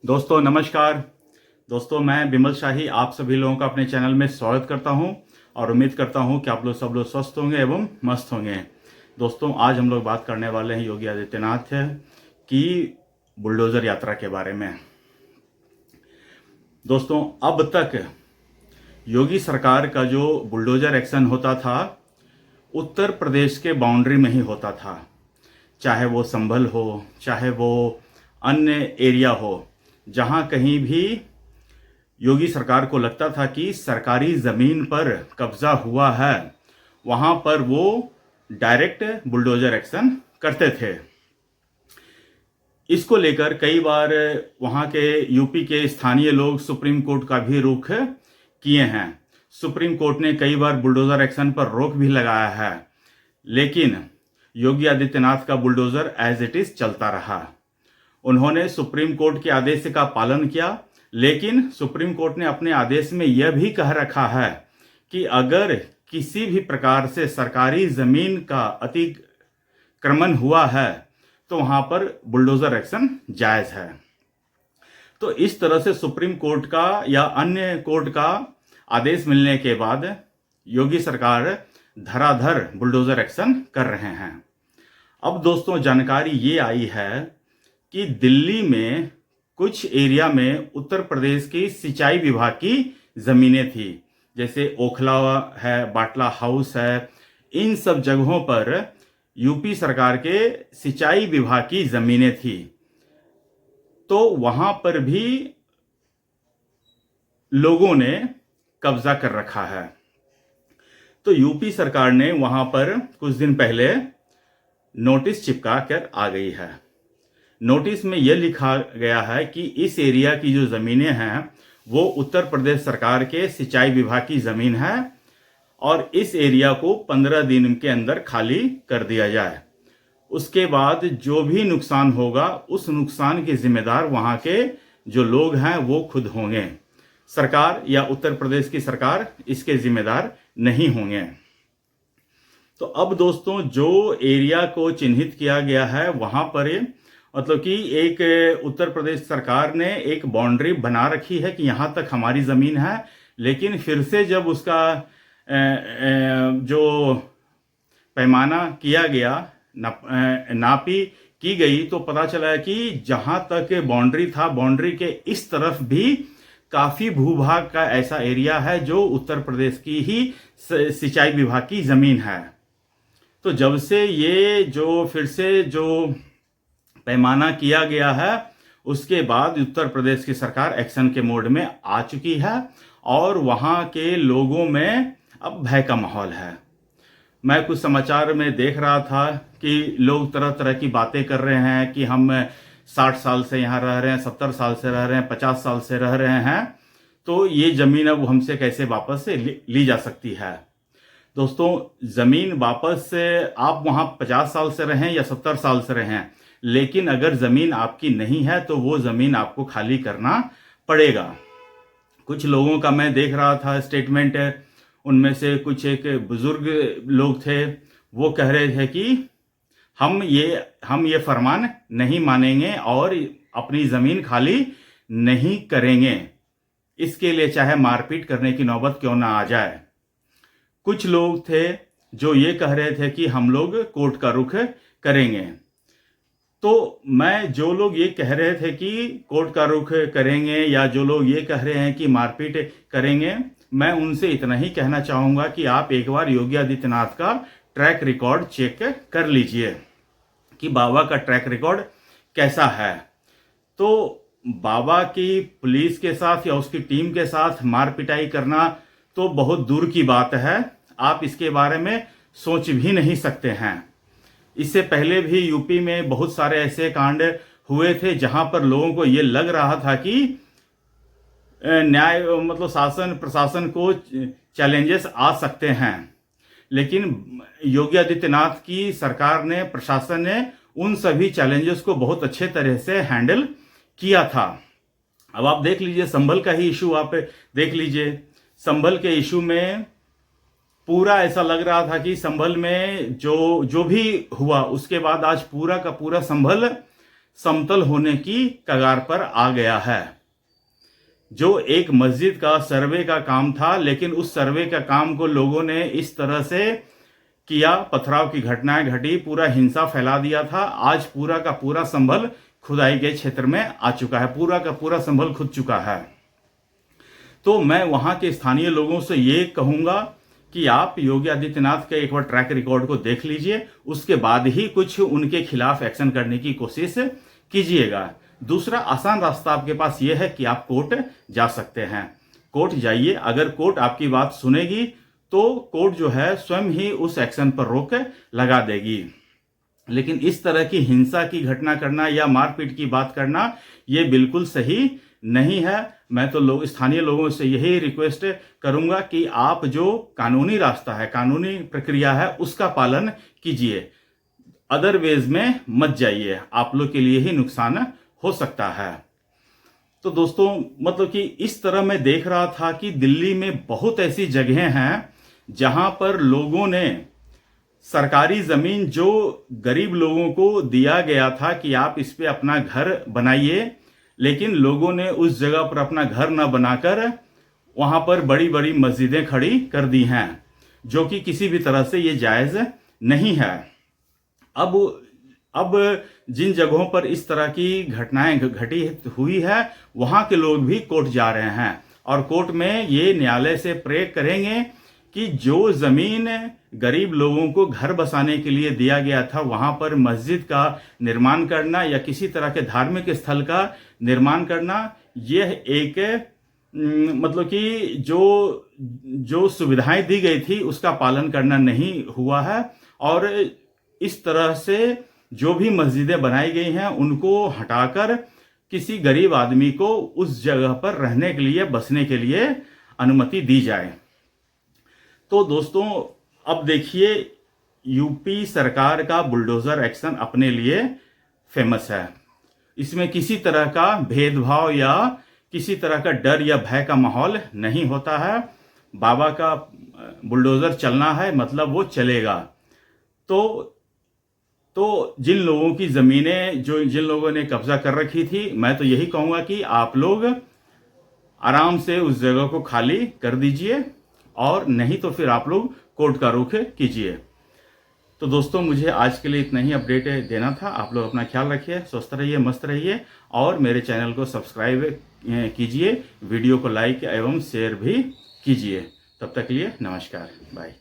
दोस्तों नमस्कार। दोस्तों मैं बिमल शाही आप सभी लोगों का अपने चैनल में स्वागत करता हूं और उम्मीद करता हूं कि आप लोग सब लोग स्वस्थ होंगे एवं मस्त होंगे। दोस्तों आज हम लोग बात करने वाले हैं योगी आदित्यनाथ की बुलडोज़र यात्रा के बारे में। दोस्तों अब तक योगी सरकार का जो बुलडोज़र एक्शन होता था उत्तर प्रदेश के बाउंड्री में ही होता था, चाहे वो संभल हो, चाहे वो अन्य एरिया हो, जहां कहीं भी योगी सरकार को लगता था कि सरकारी ज़मीन पर कब्जा हुआ है, वहां पर वो डायरेक्ट बुलडोज़र एक्शन करते थे। इसको लेकर कई बार वहां के यूपी के स्थानीय लोग सुप्रीम कोर्ट का भी रुख किए हैं। सुप्रीम कोर्ट ने कई बार बुलडोज़र एक्शन पर रोक भी लगाया है, लेकिन योगी आदित्यनाथ का बुलडोज़र एज इट इज़ चलता रहा। उन्होंने सुप्रीम कोर्ट के आदेश का पालन किया, लेकिन सुप्रीम कोर्ट ने अपने आदेश में यह भी कह रखा है कि अगर किसी भी प्रकार से सरकारी ज़मीन का अतिक्रमण हुआ है तो वहां पर बुलडोज़र एक्शन जायज़ है। तो इस तरह से सुप्रीम कोर्ट का या अन्य कोर्ट का आदेश मिलने के बाद योगी सरकार धराधर बुलडोज़र एक्शन कर रहे हैं। अब दोस्तों जानकारी ये आई है कि दिल्ली में कुछ एरिया में उत्तर प्रदेश की सिंचाई विभाग की ज़मीनें थी, जैसे ओखला है, बाटला हाउस है, इन सब जगहों पर यूपी सरकार के सिंचाई विभाग की ज़मीनें थी। तो वहां पर भी लोगों ने कब्जा कर रखा है। तो यूपी सरकार ने वहां पर कुछ दिन पहले नोटिस चिपका कर आ गई है। नोटिस में यह लिखा गया है कि इस एरिया की जो ज़मीनें हैं वो उत्तर प्रदेश सरकार के सिंचाई विभाग की ज़मीन है और इस एरिया को 15 दिन के अंदर खाली कर दिया जाए। उसके बाद जो भी नुकसान होगा उस नुकसान के जिम्मेदार वहाँ के जो लोग हैं वो खुद होंगे। सरकार या उत्तर प्रदेश की सरकार इसके जिम्मेदार नहीं होंगे। तो अब दोस्तों जो एरिया को चिन्हित किया गया है वहाँ पर मतलब कि एक उत्तर प्रदेश सरकार ने एक बाउंड्री बना रखी है कि यहाँ तक हमारी ज़मीन है, लेकिन फिर से जब उसका जो पैमाना किया गया, नापी की गई, तो पता चला कि जहाँ तक बाउंड्री था बाउंड्री के इस तरफ भी काफ़ी भूभाग का ऐसा एरिया है जो उत्तर प्रदेश की ही सिंचाई विभाग की ज़मीन है। तो जब से ये जो फिर से जो पैमाना किया गया है उसके बाद उत्तर प्रदेश की सरकार एक्शन के मोड में आ चुकी है और वहाँ के लोगों में अब भय का माहौल है। मैं कुछ समाचार में देख रहा था कि लोग तरह तरह की बातें कर रहे हैं कि हम 60 साल से यहाँ रह रहे हैं, 70 साल से रह रहे हैं, 50 साल से रह रहे हैं, तो ये ज़मीन अब हमसे कैसे वापस से ली जा सकती है। दोस्तों ज़मीन वापस से आप वहाँ 50 साल से रहें या 70 साल से रहें, लेकिन अगर ज़मीन आपकी नहीं है तो वो ज़मीन आपको खाली करना पड़ेगा। कुछ लोगों का मैं देख रहा था स्टेटमेंट, उनमें से कुछ एक बुजुर्ग लोग थे, वो कह रहे थे कि हम ये फरमान नहीं मानेंगे और अपनी ज़मीन खाली नहीं करेंगे, इसके लिए चाहे मारपीट करने की नौबत क्यों ना आ जाए। कुछ लोग थे जो ये कह रहे थे कि हम लोग कोर्ट का रुख करेंगे। तो मैं जो लोग ये कह रहे थे कि कोर्ट का रुख करेंगे या जो लोग ये कह रहे हैं कि मारपीट करेंगे, मैं उनसे इतना ही कहना चाहूँगा कि आप एक बार योगी आदित्यनाथ का ट्रैक रिकॉर्ड चेक कर लीजिए कि बाबा का ट्रैक रिकॉर्ड कैसा है। तो बाबा की पुलिस के साथ या उसकी टीम के साथ मार पिटाई करना तो बहुत दूर की बात है, आप इसके बारे में सोच भी नहीं सकते हैं। इससे पहले भी यूपी में बहुत सारे ऐसे कांड हुए थे जहां पर लोगों को ये लग रहा था कि न्याय मतलब शासन प्रशासन को चैलेंजेस आ सकते हैं, लेकिन योगी आदित्यनाथ की सरकार ने, प्रशासन ने उन सभी चैलेंजेस को बहुत अच्छे तरह से हैंडल किया था। अब आप देख लीजिए संभल का ही इशू आप देख लीजिए। संभल के इशू में पूरा ऐसा लग रहा था कि संभल में जो भी हुआ उसके बाद आज पूरा का पूरा संभल समतल होने की कगार पर आ गया है। जो एक मस्जिद का सर्वे का काम था, लेकिन उस सर्वे का काम को लोगों ने इस तरह से किया, पथराव की घटनाएं घटी, पूरा हिंसा फैला दिया था। आज पूरा का पूरा संभल खुदाई के क्षेत्र में आ चुका है, पूरा का पूरा संभल खुद चुका है। तो मैं वहां के स्थानीय लोगों से ये कहूंगा कि आप योगी आदित्यनाथ के एक बार ट्रैक रिकॉर्ड को देख लीजिए, उसके बाद ही कुछ उनके खिलाफ एक्शन करने की कोशिश कीजिएगा। दूसरा आसान रास्ता आपके पास यह है कि आप कोर्ट जा सकते हैं। कोर्ट जाइए, अगर कोर्ट आपकी बात सुनेगी तो कोर्ट जो है स्वयं ही उस एक्शन पर रोक लगा देगी। लेकिन इस तरह की हिंसा की घटना करना या मारपीट की बात करना ये बिल्कुल सही नहीं है। मैं तो स्थानीय लोगों से यही रिक्वेस्ट करूंगा कि आप जो कानूनी रास्ता है, कानूनी प्रक्रिया है, उसका पालन कीजिए। अदरवेज में मत जाइए, आप लोग के लिए ही नुकसान हो सकता है। तो दोस्तों, मतलब कि इस तरह मैं देख रहा था कि दिल्ली में बहुत ऐसी जगहें हैं जहां पर लोगों ने सरकारी जमीन जो गरीब लोगों को दिया गया था कि आप इस पे अपना घर बनाइए, लेकिन लोगों ने उस जगह पर अपना घर न बनाकर वहां पर बड़ी बड़ी मस्जिदें खड़ी कर दी हैं, जो कि किसी भी तरह से ये जायज नहीं है। अब जिन जगहों पर इस तरह की घटनाएं घटी हुई है, वहां के लोग भी कोर्ट जा रहे हैं और कोर्ट में ये न्यायालय से प्रे करेंगे कि जो जमीन गरीब लोगों को घर बसाने के लिए दिया गया था, वहां पर मस्जिद का निर्माण करना या किसी तरह के धार्मिक स्थल का निर्माण करना, यह एक मतलब कि जो सुविधाएं दी गई थी उसका पालन करना नहीं हुआ है। और इस तरह से जो भी मस्जिदें बनाई गई हैं उनको हटाकर किसी गरीब आदमी को उस जगह पर रहने के लिए, बसने के लिए अनुमति दी जाए। तो दोस्तों, अब देखिए, यूपी सरकार का बुलडोजर एक्शन अपने लिए फेमस है। इसमें किसी तरह का भेदभाव या किसी तरह का डर या भय का माहौल नहीं होता है। बाबा का बुलडोजर चलना है, मतलब वो चलेगा। तो जिन लोगों की जमीनें जिन लोगों ने कब्जा कर रखी थी, मैं तो यही कहूंगा कि आप लोग आराम से उस जगह को खाली कर दीजिए, और नहीं तो फिर आप लोग कोर्ट का रुख कीजिए। तो दोस्तों, मुझे आज के लिए इतना ही अपडेट देना था। आप लोग अपना ख्याल रखिए, स्वस्थ रहिए, मस्त रहिए, और मेरे चैनल को सब्सक्राइब कीजिए, वीडियो को लाइक एवं शेयर भी कीजिए। तब तक के लिए नमस्कार, बाय।